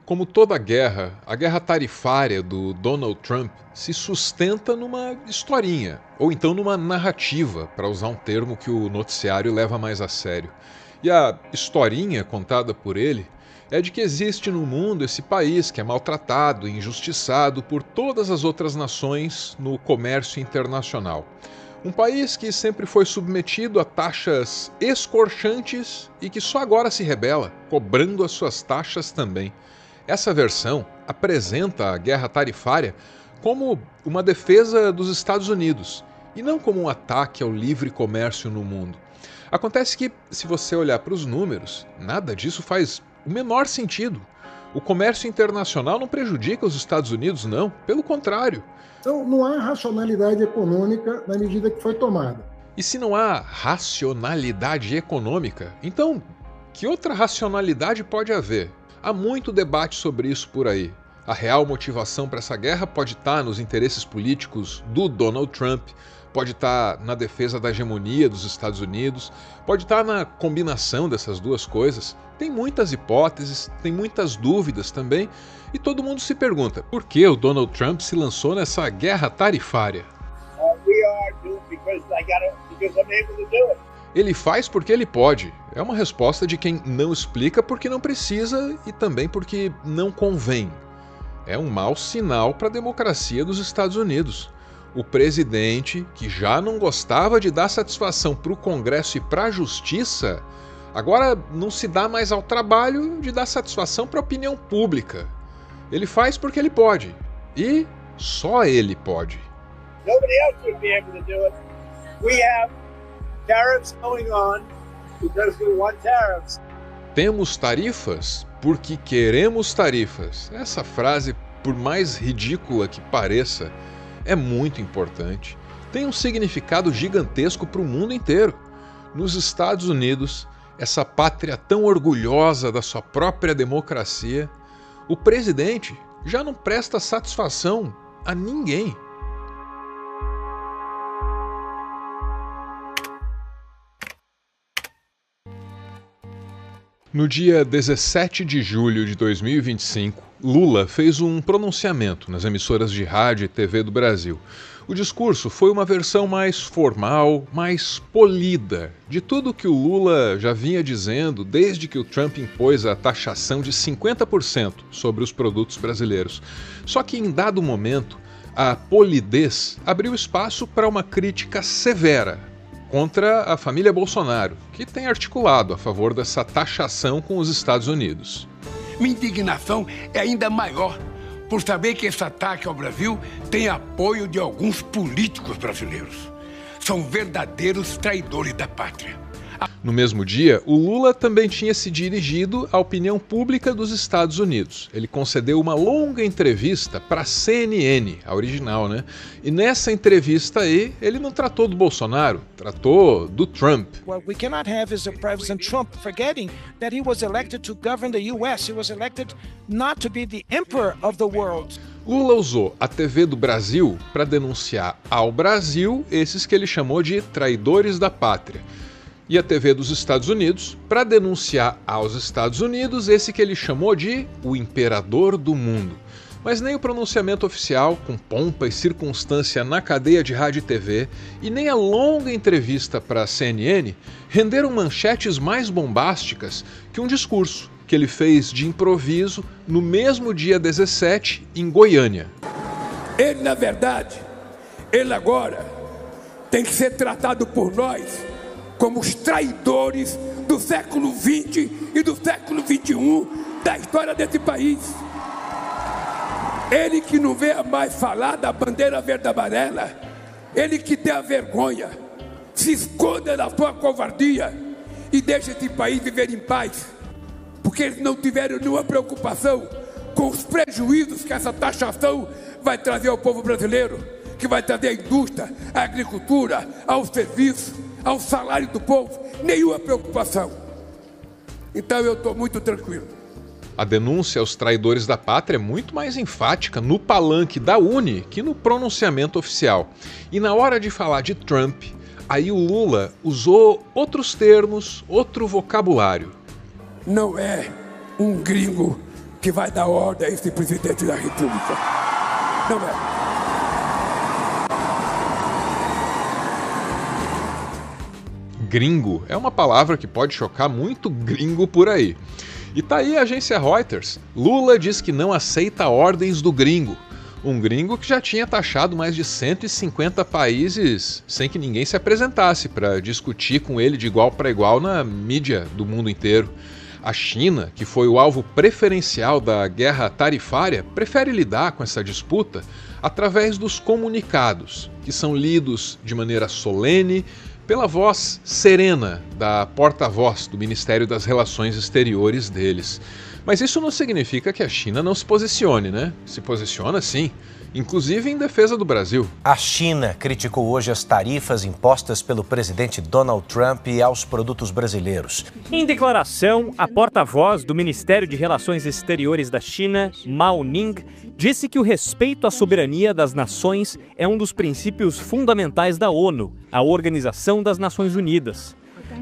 Como toda guerra, a guerra tarifária do Donald Trump se sustenta numa historinha, ou então numa narrativa, para usar um termo que o noticiário leva mais a sério. E a historinha contada por ele é de que existe no mundo esse país que é maltratado e injustiçado por todas as outras nações no comércio internacional. Um país que sempre foi submetido a taxas escorchantes e que só agora se rebela, cobrando as suas taxas também. Essa versão apresenta a guerra tarifária como uma defesa dos Estados Unidos e não como um ataque ao livre comércio no mundo. Acontece que, se você olhar para os números, nada disso faz o menor sentido. O comércio internacional não prejudica os Estados Unidos, não. Pelo contrário. Então, não há racionalidade econômica na medida que foi tomada. E se não há racionalidade econômica, então que outra racionalidade pode haver? Há muito debate sobre isso por aí. A real motivação para essa guerra pode estar nos interesses políticos do Donald Trump, pode estar na defesa da hegemonia dos Estados Unidos, pode estar na combinação dessas duas coisas. Tem muitas hipóteses, tem muitas dúvidas também, e todo mundo se pergunta por que o Donald Trump se lançou nessa guerra tarifária. Ele faz porque ele pode. É uma resposta de quem não explica porque não precisa e também porque não convém. É um mau sinal para a democracia dos Estados Unidos. O presidente, que já não gostava de dar satisfação para o Congresso e para a Justiça, agora não se dá mais ao trabalho de dar satisfação para a opinião pública. Ele faz porque ele pode. E só ele pode. Nobody else would be able to do it. We have tariffs going on because we want tariffs. Temos tarifas porque queremos tarifas. Essa frase, por mais ridícula que pareça, é muito importante. Tem um significado gigantesco para o mundo inteiro. Nos Estados Unidos, essa pátria tão orgulhosa da sua própria democracia, o presidente já não presta satisfação a ninguém. No dia 17 de julho de 2025, Lula fez um pronunciamento nas emissoras de rádio e TV do Brasil. O discurso foi uma versão mais formal, mais polida de tudo que o Lula já vinha dizendo desde que o Trump impôs a taxação de 50% sobre os produtos brasileiros. Só que em dado momento, a polidez abriu espaço para uma crítica severa contra a família Bolsonaro, que tem articulado a favor dessa taxação com os Estados Unidos. Minha indignação é ainda maior por saber que esse ataque ao Brasil tem apoio de alguns políticos brasileiros. São verdadeiros traidores da pátria. No mesmo dia, o Lula também tinha se dirigido à opinião pública dos Estados Unidos. Ele concedeu uma longa entrevista para a CNN, a original, né? E nessa entrevista aí, ele não tratou do Bolsonaro, tratou do Trump. What we cannot have is a President Trump forgetting that he was elected to govern the US. He was elected not to be the emperor of the world. Lula usou a TV do Brasil para denunciar ao Brasil esses que ele chamou de traidores da pátria. E a TV dos Estados Unidos para denunciar aos Estados Unidos esse que ele chamou de o imperador do mundo. Mas nem o pronunciamento oficial, com pompa e circunstância na cadeia de rádio e TV, e nem a longa entrevista para a CNN renderam manchetes mais bombásticas que um discurso que ele fez de improviso no mesmo dia 17 em Goiânia. Ele, na verdade, ele agora tem que ser tratado por nós como os traidores do século XX e do século XXI da história desse país. Ele que não vê mais falar da bandeira verde e amarela, ele que tem a vergonha, se esconda da sua covardia e deixa esse país viver em paz, porque eles não tiveram nenhuma preocupação com os prejuízos que essa taxação vai trazer ao povo brasileiro, que vai trazer à indústria, à agricultura, ao serviço, ao salário do povo, nenhuma preocupação. Então eu estou muito tranquilo. A denúncia aos traidores da pátria é muito mais enfática no palanque da UNE que no pronunciamento oficial. E na hora de falar de Trump, aí o Lula usou outros termos, outro vocabulário. Não é um gringo que vai dar ordem a esse presidente da República. Não é. Gringo é uma palavra que pode chocar muito gringo por aí. E tá aí a agência Reuters. Lula diz que não aceita ordens do gringo. Um gringo que já tinha taxado mais de 150 países sem que ninguém se apresentasse para discutir com ele de igual para igual na mídia do mundo inteiro. A China, que foi o alvo preferencial da guerra tarifária, prefere lidar com essa disputa através dos comunicados, que são lidos de maneira solene pela voz serena da porta-voz do Ministério das Relações Exteriores deles. Mas isso não significa que a China não se posicione, né? Se posiciona sim, inclusive em defesa do Brasil. A China criticou hoje as tarifas impostas pelo presidente Donald Trump aos produtos brasileiros. Em declaração, a porta-voz do Ministério de Relações Exteriores da China, Mao Ning, disse que o respeito à soberania das nações é um dos princípios fundamentais da ONU, a Organização das Nações Unidas.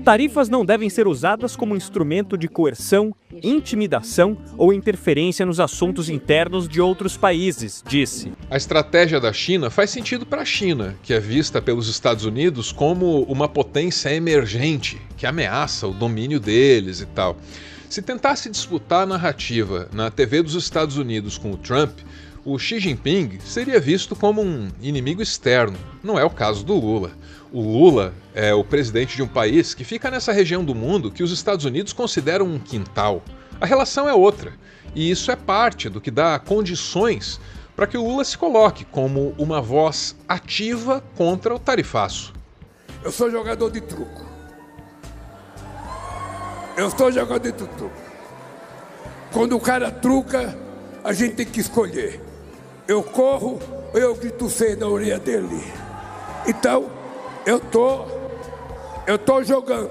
Tarifas não devem ser usadas como instrumento de coerção, intimidação ou interferência nos assuntos internos de outros países, disse. A estratégia da China faz sentido para a China, que é vista pelos Estados Unidos como uma potência emergente, que ameaça o domínio deles e tal. Se tentasse disputar a narrativa na TV dos Estados Unidos com o Trump, o Xi Jinping seria visto como um inimigo externo. Não é o caso do Lula. O Lula é o presidente de um país que fica nessa região do mundo que os Estados Unidos consideram um quintal. A relação é outra, e isso é parte do que dá condições para que o Lula se coloque como uma voz ativa contra o tarifaço. Eu sou jogador de truco. Quando o cara truca, a gente tem que escolher. Eu corro ou eu grito feio na orelha dele. Então, eu tô jogando.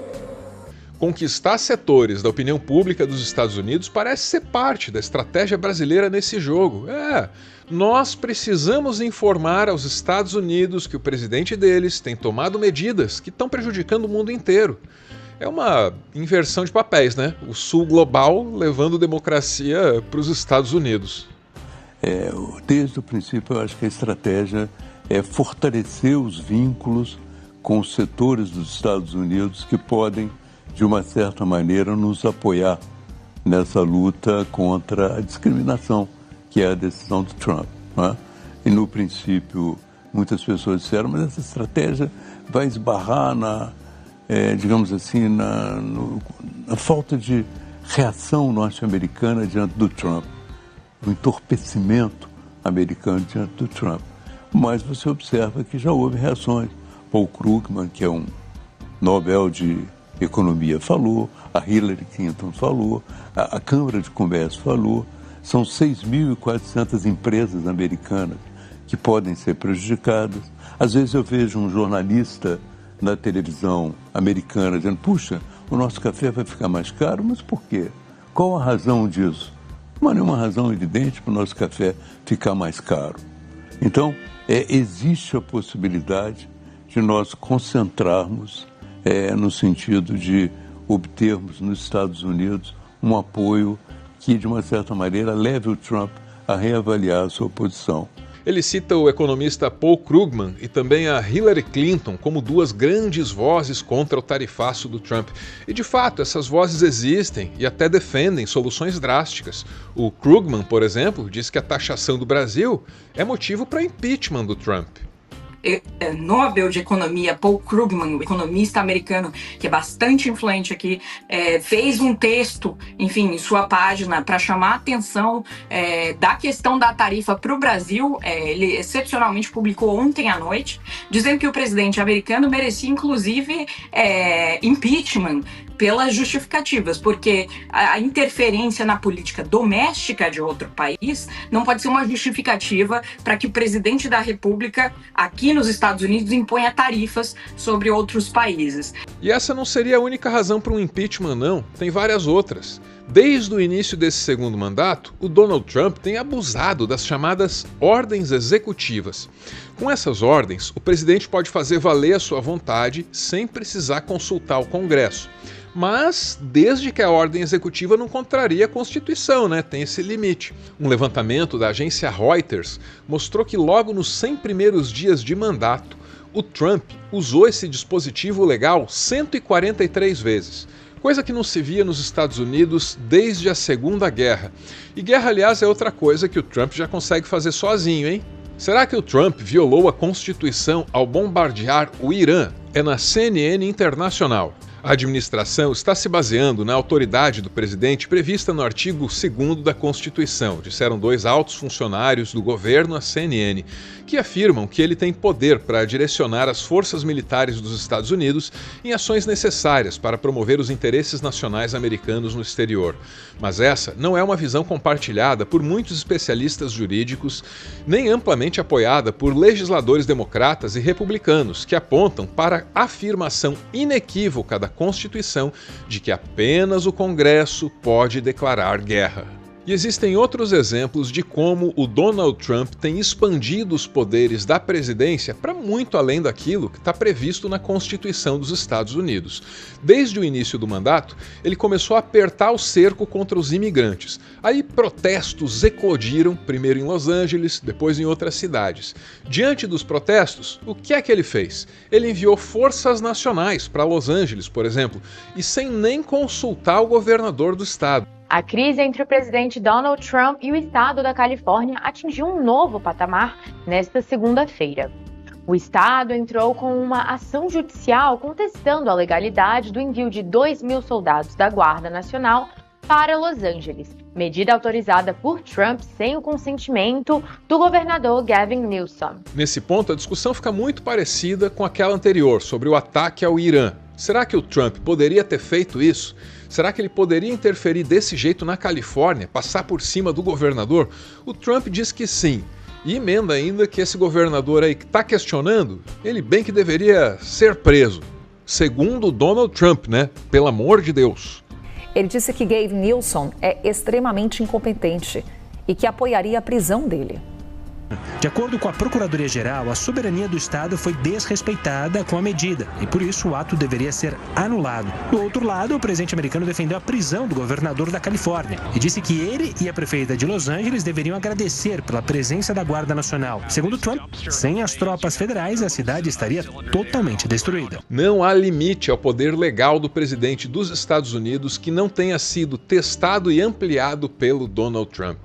Conquistar setores da opinião pública dos Estados Unidos parece ser parte da estratégia brasileira nesse jogo. Nós precisamos informar aos Estados Unidos que o presidente deles tem tomado medidas que estão prejudicando o mundo inteiro. É uma inversão de papéis, né? O Sul global levando democracia para os Estados Unidos. Desde o princípio, eu acho que a estratégia é fortalecer os vínculos com os setores dos Estados Unidos que podem, de uma certa maneira, nos apoiar nessa luta contra a discriminação, que é a decisão do Trump, né? E, no princípio, muitas pessoas disseram, mas essa estratégia vai esbarrar digamos assim, na falta de reação norte-americana diante do Trump, o entorpecimento americano diante do Trump. Mas você observa que já houve reações. Paul Krugman, que é um Nobel de Economia, falou, a Hillary Clinton falou, a Câmara de Comércio falou, são 6.400 empresas americanas que podem ser prejudicadas. Às vezes eu vejo um jornalista na televisão americana dizendo, puxa, o nosso café vai ficar mais caro, mas por quê? Qual a razão disso? Não há nenhuma razão evidente para o nosso café ficar mais caro. Então, existe a possibilidade de nós concentrarmos no sentido de obtermos nos Estados Unidos um apoio que, de uma certa maneira, leve o Trump a reavaliar a sua posição. Ele cita o economista Paul Krugman e também a Hillary Clinton como duas grandes vozes contra o tarifaço do Trump. E, de fato, essas vozes existem e até defendem soluções drásticas. O Krugman, por exemplo, diz que a taxação do Brasil é motivo para impeachment do Trump. Nobel de Economia, Paul Krugman, o economista americano, que é bastante influente aqui, fez um texto, enfim, em sua página para chamar a atenção da questão da tarifa para o Brasil. Ele excepcionalmente publicou ontem à noite, dizendo que o presidente americano merecia, inclusive, impeachment pelas justificativas, porque a interferência na política doméstica de outro país não pode ser uma justificativa para que o presidente da República, aqui nos Estados Unidos, imponha tarifas sobre outros países. E essa não seria a única razão para um impeachment, não. Tem várias outras. Desde o início desse segundo mandato, o Donald Trump tem abusado das chamadas ordens executivas. Com essas ordens, o presidente pode fazer valer a sua vontade sem precisar consultar o Congresso. Mas desde que a ordem executiva não contraria a Constituição, né? Tem esse limite. Um levantamento da agência Reuters mostrou que logo nos 100 primeiros dias de mandato, o Trump usou esse dispositivo legal 143 vezes. Coisa que não se via nos Estados Unidos desde a Segunda Guerra. E guerra, aliás, é outra coisa que o Trump já consegue fazer sozinho, hein? Será que o Trump violou a Constituição ao bombardear o Irã? É na CNN Internacional. A administração está se baseando na autoridade do presidente prevista no artigo 2º da Constituição, disseram 2 altos funcionários do governo à CNN, que afirmam que ele tem poder para direcionar as forças militares dos Estados Unidos em ações necessárias para promover os interesses nacionais americanos no exterior. Mas essa não é uma visão compartilhada por muitos especialistas jurídicos, nem amplamente apoiada por legisladores democratas e republicanos, que apontam para a afirmação inequívoca da Constituição de que apenas o Congresso pode declarar guerra. E existem outros exemplos de como o Donald Trump tem expandido os poderes da presidência para muito além daquilo que está previsto na Constituição dos Estados Unidos. Desde o início do mandato, ele começou a apertar o cerco contra os imigrantes. Aí protestos eclodiram, primeiro em Los Angeles, depois em outras cidades. Diante dos protestos, o que é que ele fez? Ele enviou forças nacionais para Los Angeles, por exemplo, e sem nem consultar o governador do estado. A crise entre o presidente Donald Trump e o estado da Califórnia atingiu um novo patamar nesta segunda-feira. O estado entrou com uma ação judicial contestando a legalidade do envio de 2.000 soldados da Guarda Nacional para Los Angeles, medida autorizada por Trump sem o consentimento do governador Gavin Newsom. Nesse ponto, a discussão fica muito parecida com aquela anterior, sobre o ataque ao Irã. Será que o Trump poderia ter feito isso? Será que ele poderia interferir desse jeito na Califórnia, passar por cima do governador? O Trump diz que sim. E emenda ainda que esse governador aí que está questionando, ele bem que deveria ser preso. Segundo o Donald Trump, né? Pelo amor de Deus. Ele disse que Gavin Newsom é extremamente incompetente e que apoiaria a prisão dele. De acordo com a Procuradoria-Geral, a soberania do Estado foi desrespeitada com a medida e, por isso, o ato deveria ser anulado. Do outro lado, o presidente americano defendeu a prisão do governador da Califórnia e disse que ele e a prefeita de Los Angeles deveriam agradecer pela presença da Guarda Nacional. Segundo Trump, sem as tropas federais, a cidade estaria totalmente destruída. Não há limite ao poder legal do presidente dos Estados Unidos que não tenha sido testado e ampliado pelo Donald Trump.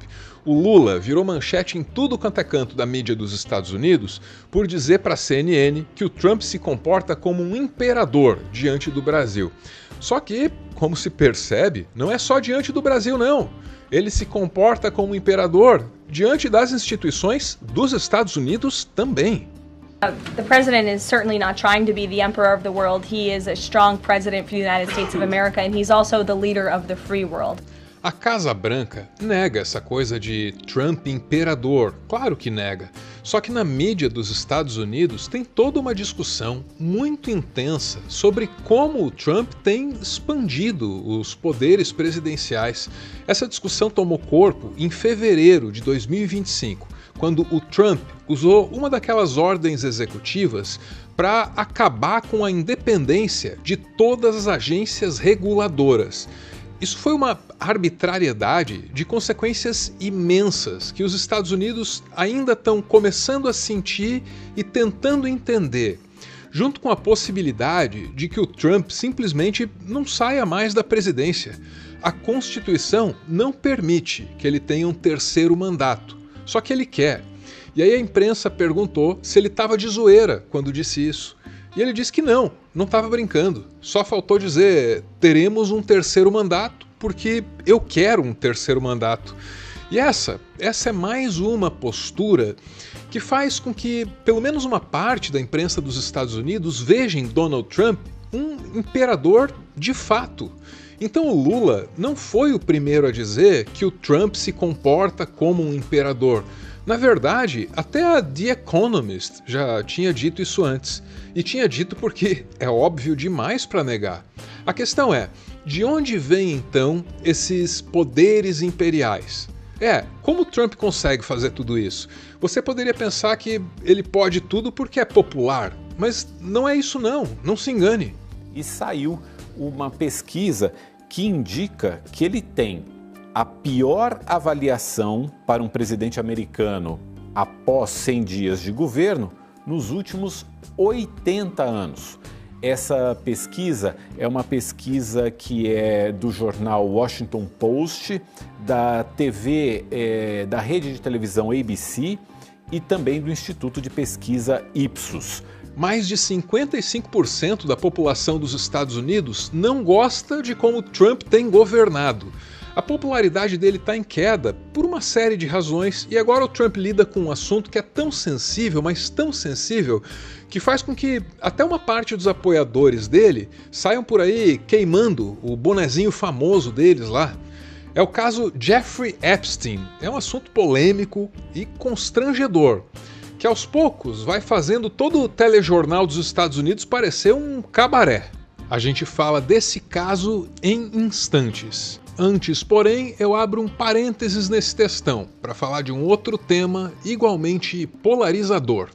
O Lula virou manchete em tudo quanto é canto da mídia dos Estados Unidos por dizer para a CNN que o Trump se comporta como um imperador diante do Brasil. Só que, como se percebe, não é só diante do Brasil, não. Ele se comporta como um imperador diante das instituições dos Estados Unidos também. The president is certainly not trying to be the emperor of the world. He is a strong president for the United States of America, and he's also the leader of the free world. A Casa Branca nega essa coisa de Trump imperador, claro que nega. Só que na mídia dos Estados Unidos tem toda uma discussão muito intensa sobre como o Trump tem expandido os poderes presidenciais. Essa discussão tomou corpo em fevereiro de 2025, quando o Trump usou uma daquelas ordens executivas para acabar com a independência de todas as agências reguladoras. Isso foi uma arbitrariedade de consequências imensas que os Estados Unidos ainda estão começando a sentir e tentando entender, junto com a possibilidade de que o Trump simplesmente não saia mais da presidência. A Constituição não permite que ele tenha um terceiro mandato, só que ele quer. E aí a imprensa perguntou se ele estava de zoeira quando disse isso. E ele disse que não estava brincando. Só faltou dizer, teremos um terceiro mandato porque eu quero um terceiro mandato. E essa é mais uma postura que faz com que pelo menos uma parte da imprensa dos Estados Unidos veja em Donald Trump um imperador de fato. Então o Lula não foi o primeiro a dizer que o Trump se comporta como um imperador. Na verdade, até a The Economist já tinha dito isso antes. E tinha dito porque é óbvio demais para negar. A questão é, De onde vêm então esses poderes imperiais? Como Trump consegue fazer tudo isso? Você poderia pensar que ele pode tudo porque é popular, mas não é isso não se engane. E saiu uma pesquisa que indica que ele tem a pior avaliação para um presidente americano após 100 dias de governo nos últimos 80 anos. Essa pesquisa é uma pesquisa que é do jornal Washington Post, da TV, da rede de televisão ABC e também do Instituto de Pesquisa Ipsos. Mais de 55% da população dos Estados Unidos não gosta de como Trump tem governado. A popularidade dele está em queda por uma série de razões e agora o Trump lida com um assunto que é tão sensível, mas tão sensível, que faz com que até uma parte dos apoiadores dele saiam por aí queimando o bonezinho famoso deles lá. É o caso Jeffrey Epstein. É um assunto polêmico e constrangedor, que aos poucos vai fazendo todo o telejornal dos Estados Unidos parecer um cabaré. A gente fala desse caso em instantes. Antes, porém, eu abro um parênteses nesse textão para falar de um outro tema igualmente polarizador.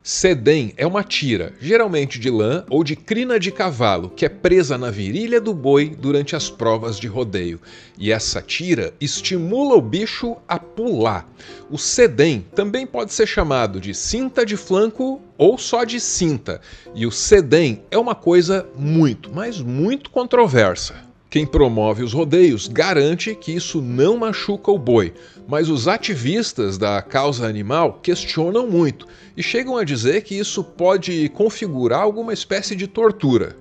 Sedem é uma tira, geralmente de lã ou de crina de cavalo, que é presa na virilha do boi durante as provas de rodeio. E essa tira estimula o bicho a pular. O sedem também pode ser chamado de cinta de flanco ou só de cinta. E o sedem é uma coisa muito, mas muito controversa. Quem promove os rodeios garante que isso não machuca o boi, mas os ativistas da causa animal questionam muito e chegam a dizer que isso pode configurar alguma espécie de tortura.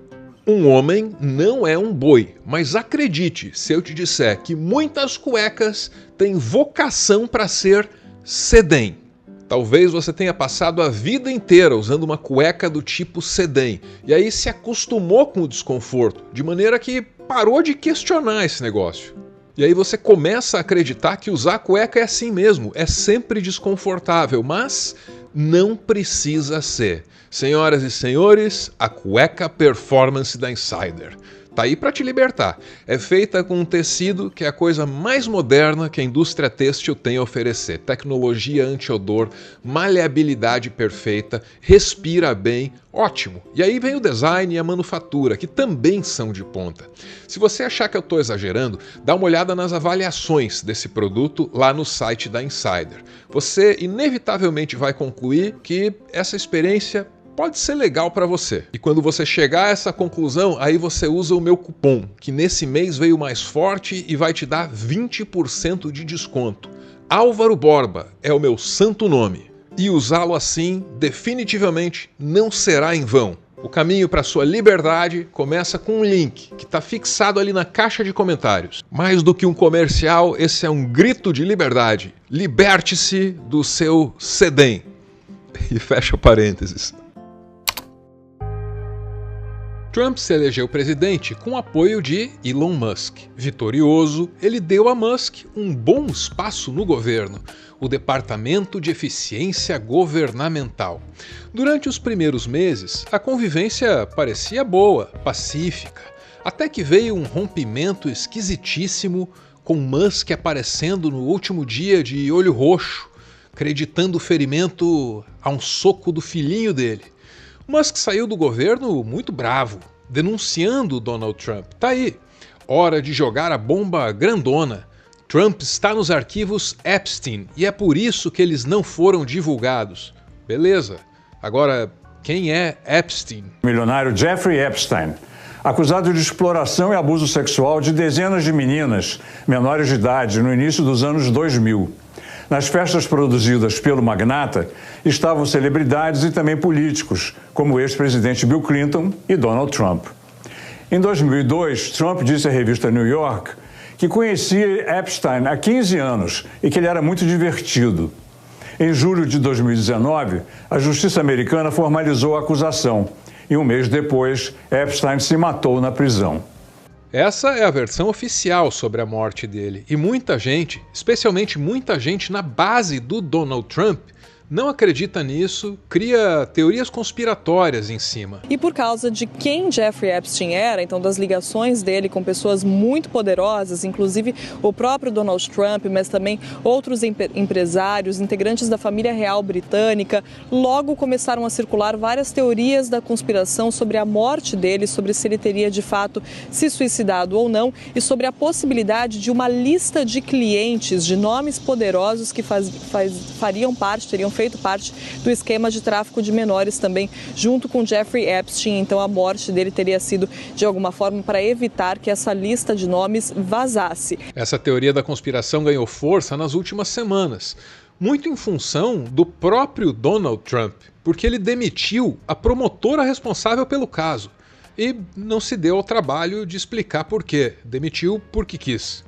Um homem não é um boi, mas acredite se eu te disser que muitas cuecas têm vocação para ser sedem. Talvez você tenha passado a vida inteira usando uma cueca do tipo sedem e aí se acostumou com o desconforto, de maneira que parou de questionar esse negócio. E aí você começa a acreditar que usar cueca é assim mesmo, é sempre desconfortável, mas não precisa ser. Senhoras e senhores, a cueca performance da Insider. Tá aí para te libertar. É feita com um tecido que é a coisa mais moderna que a indústria têxtil tem a oferecer. Tecnologia anti-odor, maleabilidade perfeita, respira bem, ótimo. E aí vem o design e a manufatura, que também são de ponta. Se você achar que eu estou exagerando, dá uma olhada nas avaliações desse produto lá no site da Insider. Você inevitavelmente vai concluir que essa experiência pode ser legal para você. E quando você chegar a essa conclusão, aí você usa o meu cupom, que nesse mês veio mais forte e vai te dar 20% de desconto. Álvaro Borba é o meu santo nome. E usá-lo assim definitivamente não será em vão. O caminho para sua liberdade começa com um link que está fixado ali na caixa de comentários. Mais do que um comercial, esse é um grito de liberdade. Liberte-se do seu sedem. E fecha parênteses. Trump se elegeu presidente com o apoio de Elon Musk. Vitorioso, ele deu a Musk um bom espaço no governo, o Departamento de Eficiência Governamental. Durante os primeiros meses, a convivência parecia boa, pacífica, até que veio um rompimento esquisitíssimo, com Musk aparecendo no último dia de olho roxo, acreditando o ferimento a um soco do filhinho dele. Musk saiu do governo muito bravo, denunciando Donald Trump. Tá aí, hora de jogar a bomba grandona. Trump está nos arquivos Epstein e é por isso que eles não foram divulgados. Beleza, agora quem é Epstein? O milionário Jeffrey Epstein, acusado de exploração e abuso sexual de dezenas de meninas menores de idade no início dos anos 2000. Nas festas produzidas pelo magnata estavam celebridades e também políticos, como o ex-presidente Bill Clinton e Donald Trump. Em 2002, Trump disse à revista New York que conhecia Epstein há 15 anos e que ele era muito divertido. Em julho de 2019, a justiça americana formalizou a acusação e um mês depois, Epstein se matou na prisão. Essa é a versão oficial sobre a morte dele. E muita gente, especialmente muita gente na base do Donald Trump, não acredita nisso, cria teorias conspiratórias em cima. E por causa de quem Jeffrey Epstein era, então das ligações dele com pessoas muito poderosas, inclusive o próprio Donald Trump, mas também outros empresários, integrantes da família real britânica, logo começaram a circular várias teorias da conspiração sobre a morte dele, sobre se ele teria de fato se suicidado ou não e sobre a possibilidade de uma lista de clientes, de nomes poderosos que teriam feito parte do esquema de tráfico de menores também, junto com Jeffrey Epstein. Então a morte dele teria sido de alguma forma para evitar que essa lista de nomes vazasse. Essa teoria da conspiração ganhou força nas últimas semanas, muito em função do próprio Donald Trump, porque ele demitiu a promotora responsável pelo caso e não se deu ao trabalho de explicar por quê. Demitiu porque quis.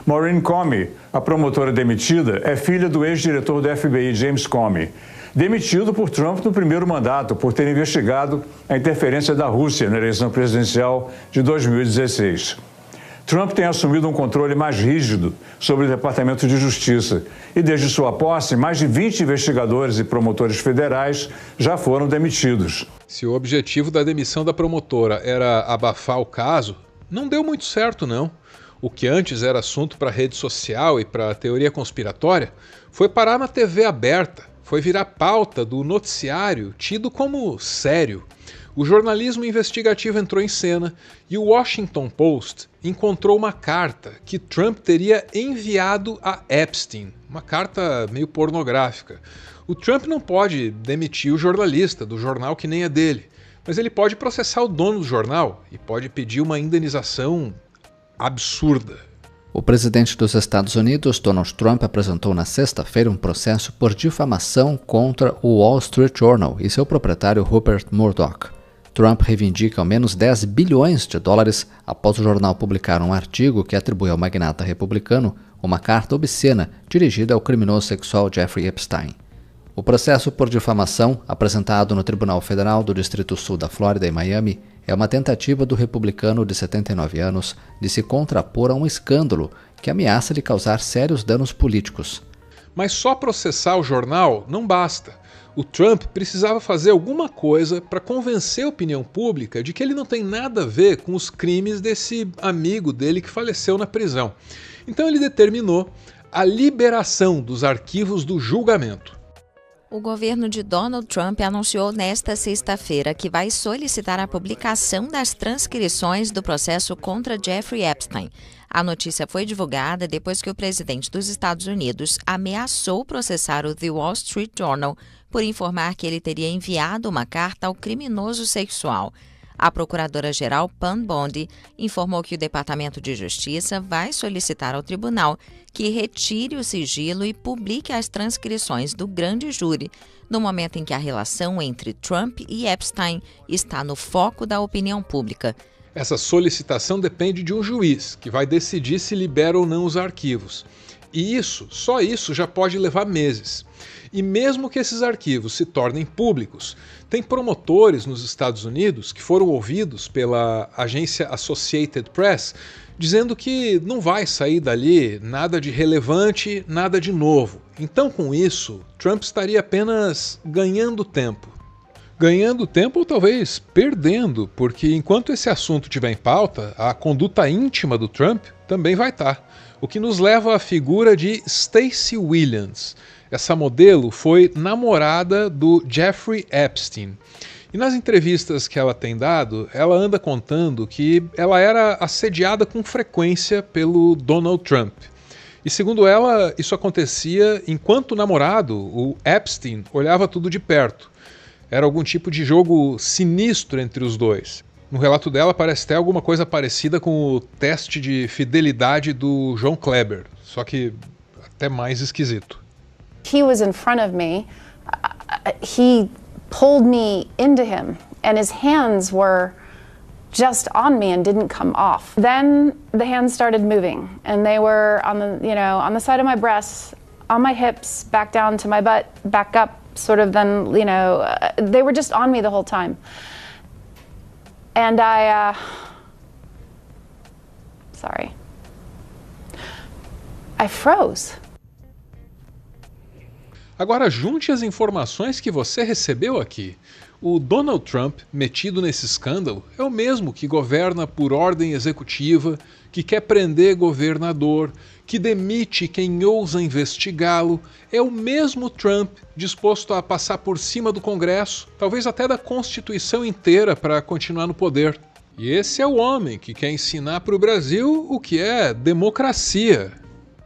Maureen Comey, a promotora demitida, é filha do ex-diretor do FBI, James Comey, demitido por Trump no primeiro mandato por ter investigado a interferência da Rússia na eleição presidencial de 2016. Trump tem assumido um controle mais rígido sobre o Departamento de Justiça e, desde sua posse, mais de 20 investigadores e promotores federais já foram demitidos. Se o objetivo da demissão da promotora era abafar o caso, não deu muito certo, não. O que antes era assunto para rede social e para teoria conspiratória foi parar na TV aberta, foi virar pauta do noticiário tido como sério. O jornalismo investigativo entrou em cena e o Washington Post encontrou uma carta que Trump teria enviado a Epstein, uma carta meio pornográfica. O Trump não pode demitir o jornalista do jornal que nem é dele, mas ele pode processar o dono do jornal e pode pedir uma indenização absurda. O presidente dos Estados Unidos, Donald Trump, apresentou na sexta-feira um processo por difamação contra o Wall Street Journal e seu proprietário Rupert Murdoch. Trump reivindica ao menos 10 bilhões de dólares após o jornal publicar um artigo que atribui ao magnata republicano uma carta obscena dirigida ao criminoso sexual Jeffrey Epstein. O processo por difamação, apresentado no Tribunal Federal do Distrito Sul da Flórida em Miami, é uma tentativa do republicano de 79 anos de se contrapor a um escândalo que ameaça lhe causar sérios danos políticos. Mas só processar o jornal não basta. O Trump precisava fazer alguma coisa para convencer a opinião pública de que ele não tem nada a ver com os crimes desse amigo dele que faleceu na prisão. Então ele determinou a liberação dos arquivos do julgamento. O governo de Donald Trump anunciou nesta sexta-feira que vai solicitar a publicação das transcrições do processo contra Jeffrey Epstein. A notícia foi divulgada depois que o presidente dos Estados Unidos ameaçou processar o The Wall Street Journal por informar que ele teria enviado uma carta ao criminoso sexual. A procuradora-geral Pam Bondi informou que o Departamento de Justiça vai solicitar ao tribunal que retire o sigilo e publique as transcrições do grande júri, no momento em que a relação entre Trump e Epstein está no foco da opinião pública. Essa solicitação depende de um juiz, que vai decidir se libera ou não os arquivos. E só isso já pode levar meses. E mesmo que esses arquivos se tornem públicos, tem promotores nos Estados Unidos que foram ouvidos pela agência Associated Press dizendo que não vai sair dali nada de relevante, nada de novo. Então, com isso, Trump estaria apenas ganhando tempo. Ganhando tempo ou talvez perdendo, porque enquanto esse assunto estiver em pauta, a conduta íntima do Trump também vai estar. O que nos leva à figura de Stacey Williams. Essa modelo foi namorada do Jeffrey Epstein. E nas entrevistas que ela tem dado, ela anda contando que ela era assediada com frequência pelo Donald Trump. E segundo ela, isso acontecia enquanto o namorado, o Epstein, olhava tudo de perto. Era algum tipo de jogo sinistro entre os dois. No relato dela parece até alguma coisa parecida com o teste de fidelidade do João Kleber, só que até mais esquisito. He was in front of me. He pulled me into him, and his hands were just on me and didn't come off. Then the hands started moving, and they were on the side of my breasts, on my hips, back down to my butt, back up, sort of. Then they were just on me the whole time, and I froze. Agora junte as informações que você recebeu aqui. O Donald Trump, metido nesse escândalo, é o mesmo que governa por ordem executiva, que quer prender governador, que demite quem ousa investigá-lo. É o mesmo Trump disposto a passar por cima do Congresso, talvez até da Constituição inteira para continuar no poder. E esse é o homem que quer ensinar para o Brasil o que é democracia.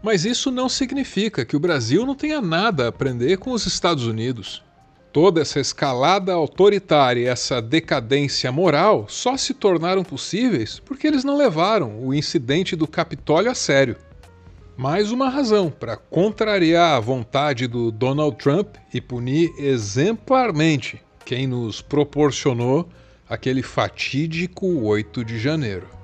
Mas isso não significa que o Brasil não tenha nada a aprender com os Estados Unidos. Toda essa escalada autoritária e essa decadência moral só se tornaram possíveis porque eles não levaram o incidente do Capitólio a sério. Mais uma razão para contrariar a vontade do Donald Trump e punir exemplarmente quem nos proporcionou aquele fatídico 8 de janeiro.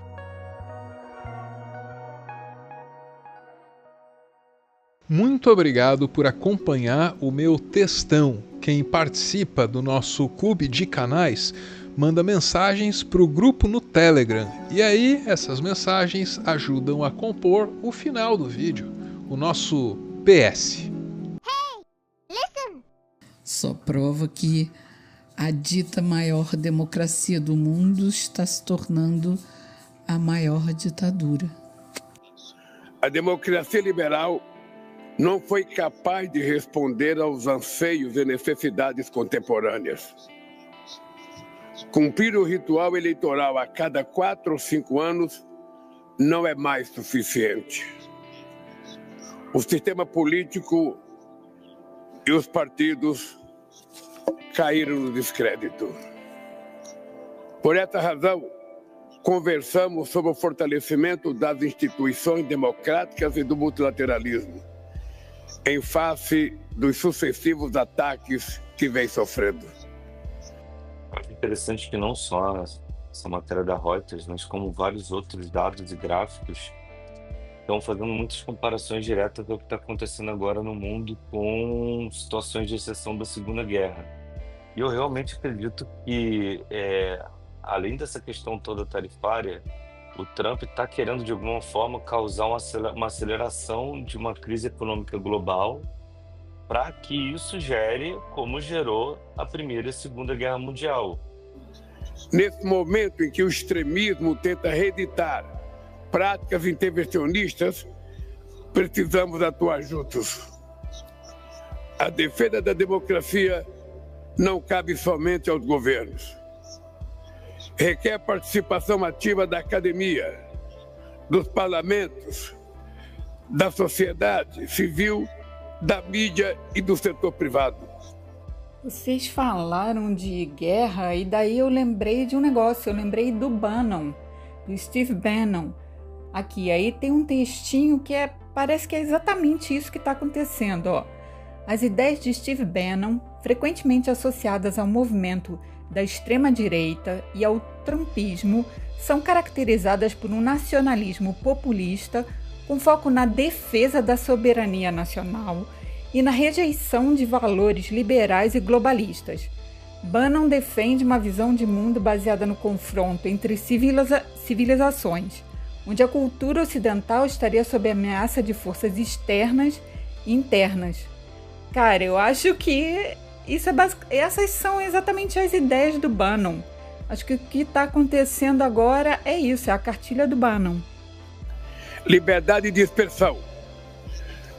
Muito obrigado por acompanhar o meu textão. Quem participa do nosso clube de canais manda mensagens para o grupo no Telegram. E aí essas mensagens ajudam a compor o final do vídeo, o nosso PS. Hey, listen. Só prova que a dita maior democracia do mundo está se tornando a maior ditadura. A democracia liberal não foi capaz de responder aos anseios e necessidades contemporâneas. Cumprir o ritual eleitoral a cada 4 ou 5 anos não é mais suficiente. O sistema político e os partidos caíram no descrédito. Por essa razão, conversamos sobre o fortalecimento das instituições democráticas e do multilateralismo, em face dos sucessivos ataques que vem sofrendo. Acho interessante que não só essa matéria da Reuters, mas como vários outros dados e gráficos estão fazendo muitas comparações diretas ao que está acontecendo agora no mundo com situações de exceção da Segunda Guerra. E eu realmente acredito que, além dessa questão toda tarifária, o Trump está querendo, de alguma forma, causar uma aceleração de uma crise econômica global para que isso gere como gerou a Primeira e a Segunda Guerra Mundial. Nesse momento em que o extremismo tenta reeditar práticas intervencionistas, precisamos atuar juntos. A defesa da democracia não cabe somente aos governos. Requer participação ativa da academia, dos parlamentos, da sociedade civil, da mídia e do setor privado. Vocês falaram de guerra e daí eu lembrei de um negócio, eu lembrei do Bannon, do Steve Bannon. Aqui, aí tem um textinho que parece que é exatamente isso que está acontecendo, ó. As ideias de Steve Bannon, frequentemente associadas ao movimento da extrema-direita e ao trumpismo, são caracterizadas por um nacionalismo populista com foco na defesa da soberania nacional e na rejeição de valores liberais e globalistas. Bannon defende uma visão de mundo baseada no confronto entre civilizações, onde a cultura ocidental estaria sob ameaça de forças externas e internas. Cara, eu acho que essas são exatamente as ideias do Bannon. Acho que o que está acontecendo agora é isso, é a cartilha do Bannon. Liberdade de expressão.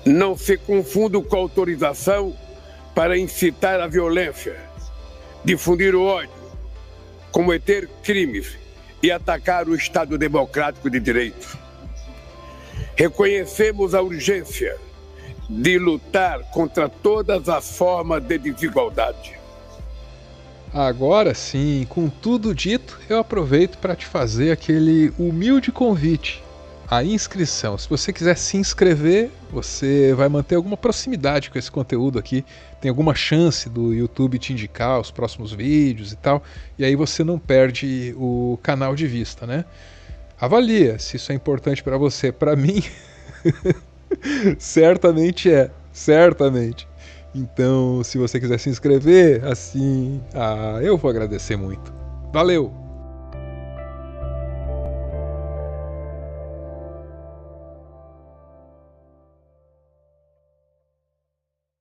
Não se confunda com autorização para incitar a violência, difundir o ódio, cometer crimes e atacar o Estado democrático de direito. Reconhecemos a urgência de lutar contra todas as formas de desigualdade. Agora sim, com tudo dito, eu aproveito para te fazer aquele humilde convite. A inscrição. Se você quiser se inscrever, você vai manter alguma proximidade com esse conteúdo aqui. Tem alguma chance do YouTube te indicar os próximos vídeos e tal. E aí você não perde o canal de vista, né? Avalia se isso é importante para você. Para mim, certamente é. Certamente. Então, se você quiser se inscrever, assim, eu vou agradecer muito. Valeu!